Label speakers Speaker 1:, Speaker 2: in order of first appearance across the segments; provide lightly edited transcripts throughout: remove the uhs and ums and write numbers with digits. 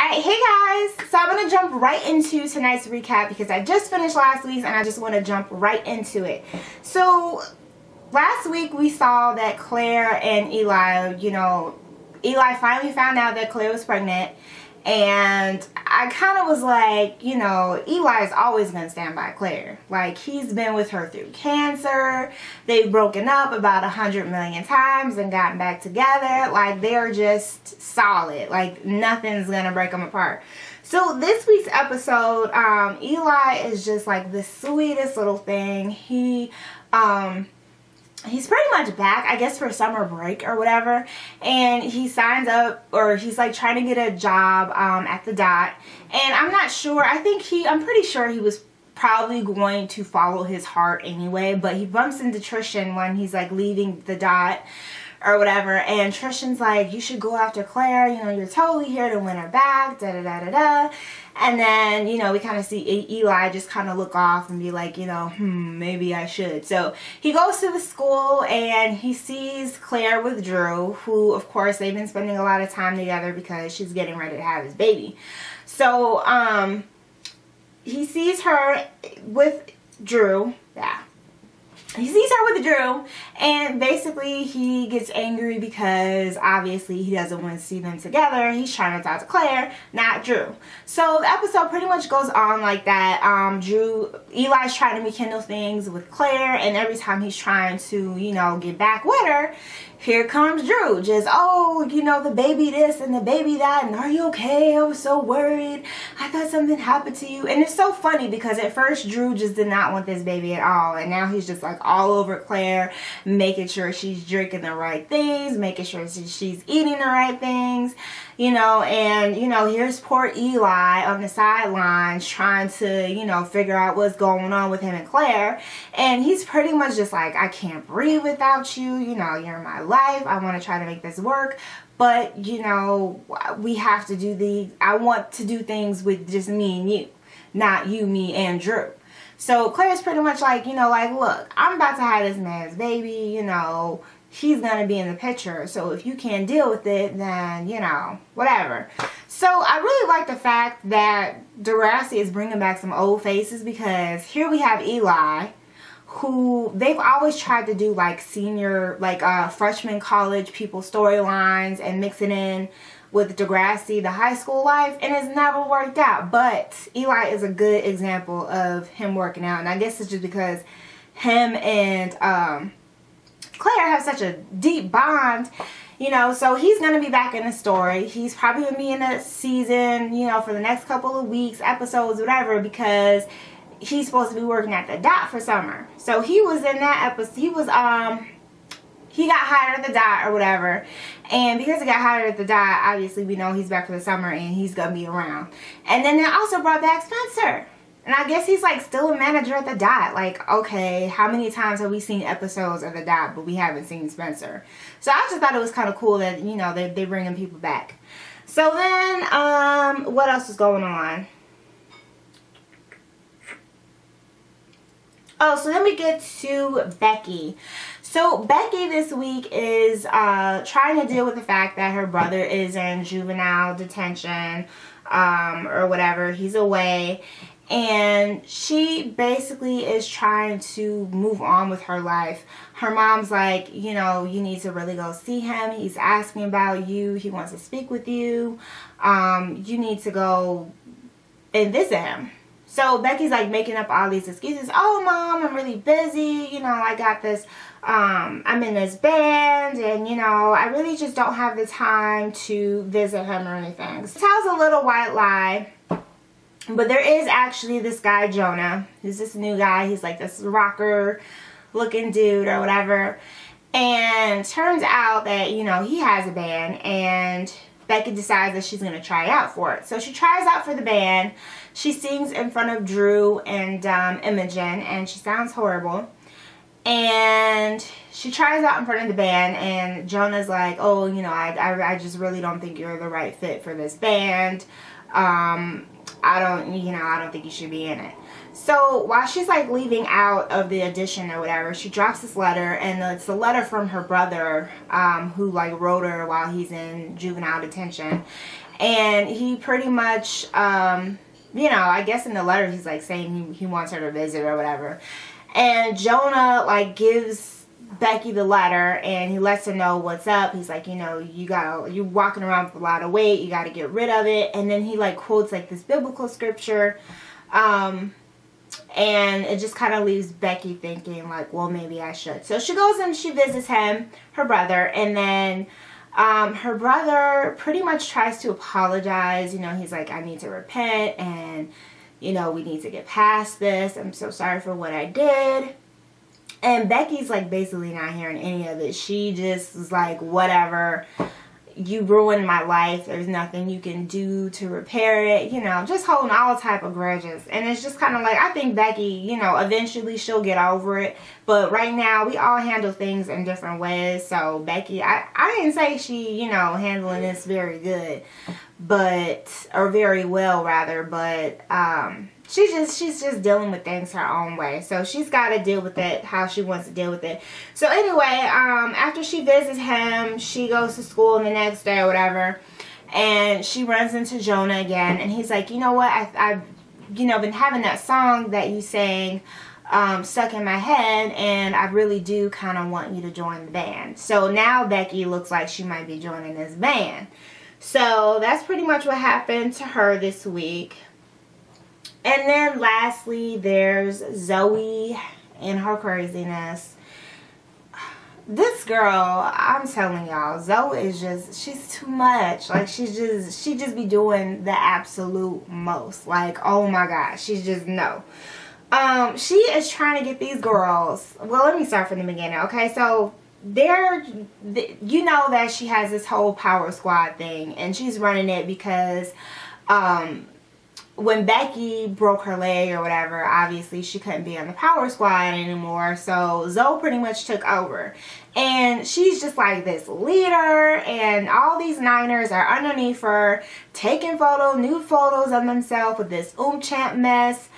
Speaker 1: Alright, hey guys! So I'm going to jump right into tonight's recap because I just finished last week's and I just want to jump right into it. So last week we saw that Claire and Eli, Eli finally found out that Claire was pregnant, and I kind of was like, Eli is always going to stand by Claire. Like, he's been with her through cancer. They've broken up about 100 million times and gotten back together. Like, they're just solid. Like, nothing's going to break them apart. So this week's episode, Eli is just like the sweetest little thing. He's pretty much back, I guess, for summer break or whatever, and he signs up, or he's like trying to get a job at the Dot, and I'm not sure, I'm pretty sure he was probably going to follow his heart anyway, but he bumps into Trishan when he's like leaving the Dot or whatever, and Trishan's like, you should go after Claire, you're totally here to win her back, da da da da da. And then, we kind of see Eli just kind of look off and be like, maybe I should. So he goes to the school and he sees Claire with Drew, who, of course, they've been spending a lot of time together because she's getting ready to have his baby. So he sees her with Drew. Yeah. He sees her with Drew, and basically he gets angry because obviously he doesn't want to see them together. He's trying to talk to Claire, not Drew. So the episode pretty much goes on like that. Eli's trying to rekindle things with Claire, and every time he's trying to, get back with her, here comes Drew. Just, the baby this and the baby that, and are you okay? I was so worried. I thought something happened to you. And it's so funny because at first Drew just did not want this baby at all, and now he's just like all over Claire, making sure she's drinking the right things, making sure she's eating the right things, and here's poor Eli on the sidelines trying to figure out what's going on with him and Claire, and he's pretty much just like, I can't breathe without you, you're my life, I want to try to make this work, but we have to I want to do things with just me and you, not you, me, and Drew. So Claire's pretty much like, look, I'm about to have this man's baby, he's going to be in the picture. So if you can't deal with it, then, whatever. So I really like the fact that Degrassi is bringing back some old faces, because here we have Eli, who they've always tried to do like senior, freshman college people storylines and mix it in with Degrassi, the high school life, and it's never worked out. But Eli is a good example of him working out, and I guess it's just because him and Claire have such a deep bond, so he's going to be back in the story. He's probably going to be in the season, for the next couple of weeks, episodes, whatever, because he's supposed to be working at the Dot for summer. So he was in that episode. He got hired at the Dot or whatever, and because he got hired at the Dot, obviously we know he's back for the summer and he's gonna be around. And then they also brought back Spencer, and I guess he's like still a manager at the Dot. Like, okay, how many times have we seen episodes of the Dot but we haven't seen Spencer? So I just thought it was kind of cool that they bringing people back. So then what else is going on? Oh, so then we get to Becky. So Becky this week is trying to deal with the fact that her brother is in juvenile detention or whatever. He's away. And she basically is trying to move on with her life. Her mom's like, you need to really go see him. He's asking about you. He wants to speak with you. You need to go and visit him. So Becky's like making up all these excuses. Oh, Mom, I'm really busy. I got this, I'm in this band, and, I really just don't have the time to visit him or anything. So tells a little white lie, but there is actually this guy, Jonah, who's this new guy. He's like this rocker looking dude or whatever. And turns out that, he has a band, and Becky decides that she's going to try out for it. So she tries out for the band. She sings in front of Drew and Imogen, and she sounds horrible. And she tries out in front of the band, and Jonah's like, oh, I just really don't think you're the right fit for this band. I don't think you should be in it. So while she's like leaving out of the audition or whatever, she drops this letter, and it's a letter from her brother who like wrote her while he's in juvenile detention. And he pretty much, you know, I guess in the letter he's like saying he wants her to visit or whatever. And Jonah like gives Becky the letter and he lets her know what's up. He's like, you know, you're walking around with a lot of weight, you got to get rid of it. And then he like quotes like this biblical scripture, and it just kind of leaves Becky thinking like, well, maybe I should. So she goes and she visits him, her brother, and then her brother pretty much tries to apologize. You know, he's like, I need to repent, and you know, we need to get past this. I'm so sorry for what I did. And Becky's like basically not hearing any of it. She just is like, whatever, you ruined my life. There's nothing you can do to repair it. You know, just holding all type of grudges. And it's just kind of like, I think Becky, you know, eventually she'll get over it. But right now, we all handle things in different ways. So Becky, I didn't say she, you know, handling this very good. But, or very well rather. But, she's just dealing with things her own way. So she's got to deal with it how she wants to deal with it. So anyway, after she visits him, she goes to school the next day or whatever, and she runs into Jonah again, and he's like, you know what, I've you know, been having that song that you sang stuck in my head, and I really do kind of want you to join the band. So now Becky looks like she might be joining this band. So that's pretty much what happened to her this week. And then lastly, there's Zoe and her craziness. This girl, I'm telling y'all, Zoe is just, she's too much. Like, she just be doing the absolute most. Like, oh my gosh, she's just, no. She is trying to get these girls, well, let me start from the beginning, okay? So, you know that she has this whole power squad thing, and she's running it because, when Becky broke her leg or whatever, obviously she couldn't be on the power squad anymore. So Zoe pretty much took over. And she's just like this leader, and all these Niners are underneath her, taking new photos of themselves with this champ mess,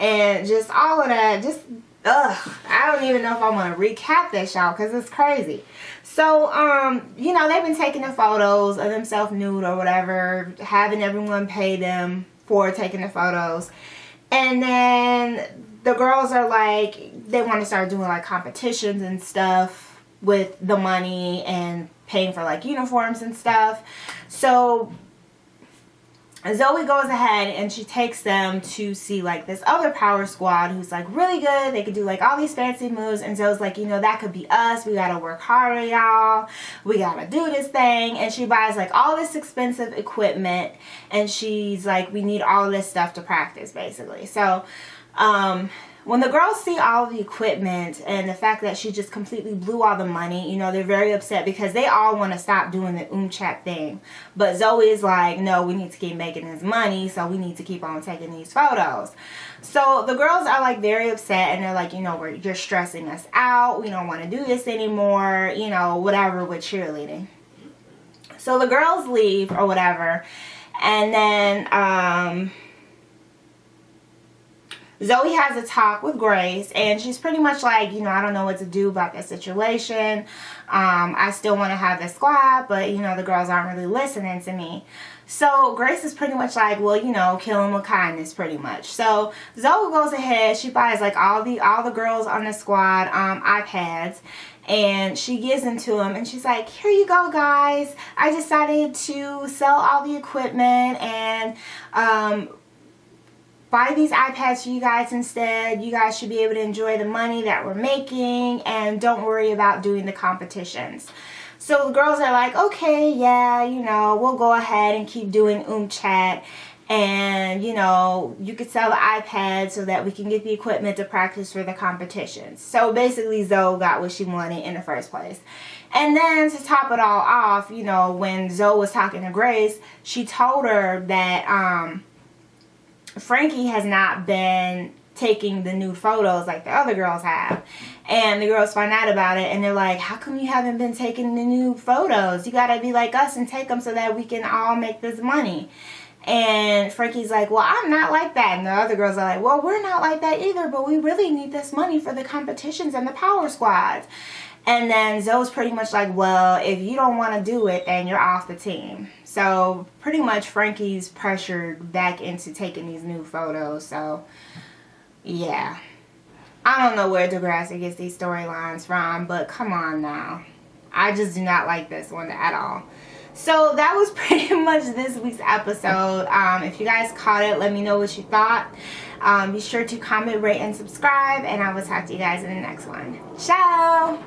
Speaker 1: and just all of that. Just, ugh. I don't even know if I want to recap this, y'all, because it's crazy. So, you know, they've been taking the photos of themselves nude or whatever, having everyone pay them for taking the photos. And then the girls are like, they want to start doing like competitions and stuff with the money and paying for like uniforms and stuff. So Zoe goes ahead and she takes them to see like this other power squad who's like really good. They could do like all these fancy moves, and Zoe's like, you know, that could be us. We gotta work harder, y'all. We gotta do this thing. And she buys like all this expensive equipment, and she's like, we need all this stuff to practice basically. So when the girls see all the equipment and the fact that she just completely blew all the money, you know, they're very upset because they all want to stop doing the chat thing. But Zoe is like, no, we need to keep making this money, so we need to keep on taking these photos. So the girls are like very upset, and they're like, you know, you're stressing us out. We don't want to do this anymore, you know, whatever with cheerleading. So the girls leave or whatever, and then Zoe has a talk with Grace, and she's pretty much like, you know, I don't know what to do about this situation. I still want to have this squad, but, you know, the girls aren't really listening to me. So Grace is pretty much like, well, you know, kill them with kindness pretty much. So Zoe goes ahead. She buys like all the girls on the squad iPads, and she gives them to them, and she's like, here you go, guys. I decided to sell all the equipment and buy these iPads for you guys instead. You guys should be able to enjoy the money that we're making, and don't worry about doing the competitions. So the girls are like, okay, yeah, you know, we'll go ahead and keep doing chat, and, you know, you could sell the iPad so that we can get the equipment to practice for the competitions. So basically Zoe got what she wanted in the first place. And then to top it all off, you know, when Zoe was talking to Grace, she told her that Frankie has not been taking the new photos like the other girls have. And the girls find out about it, and they're like, how come you haven't been taking the new photos? You gotta be like us and take them so that we can all make this money. And Frankie's like, well, I'm not like that. And the other girls are like, well, we're not like that either, but we really need this money for the competitions and the power squads. And then Zoe's pretty much like, well, if you don't want to do it, then you're off the team. So pretty much Frankie's pressured back into taking these new photos. So yeah, I don't know where Degrassi gets these storylines from, but come on now. I just do not like this one at all. So that was pretty much this week's episode. If you guys caught it, let me know what you thought. Be sure to comment, rate, and subscribe, and I will talk to you guys in the next one. Ciao!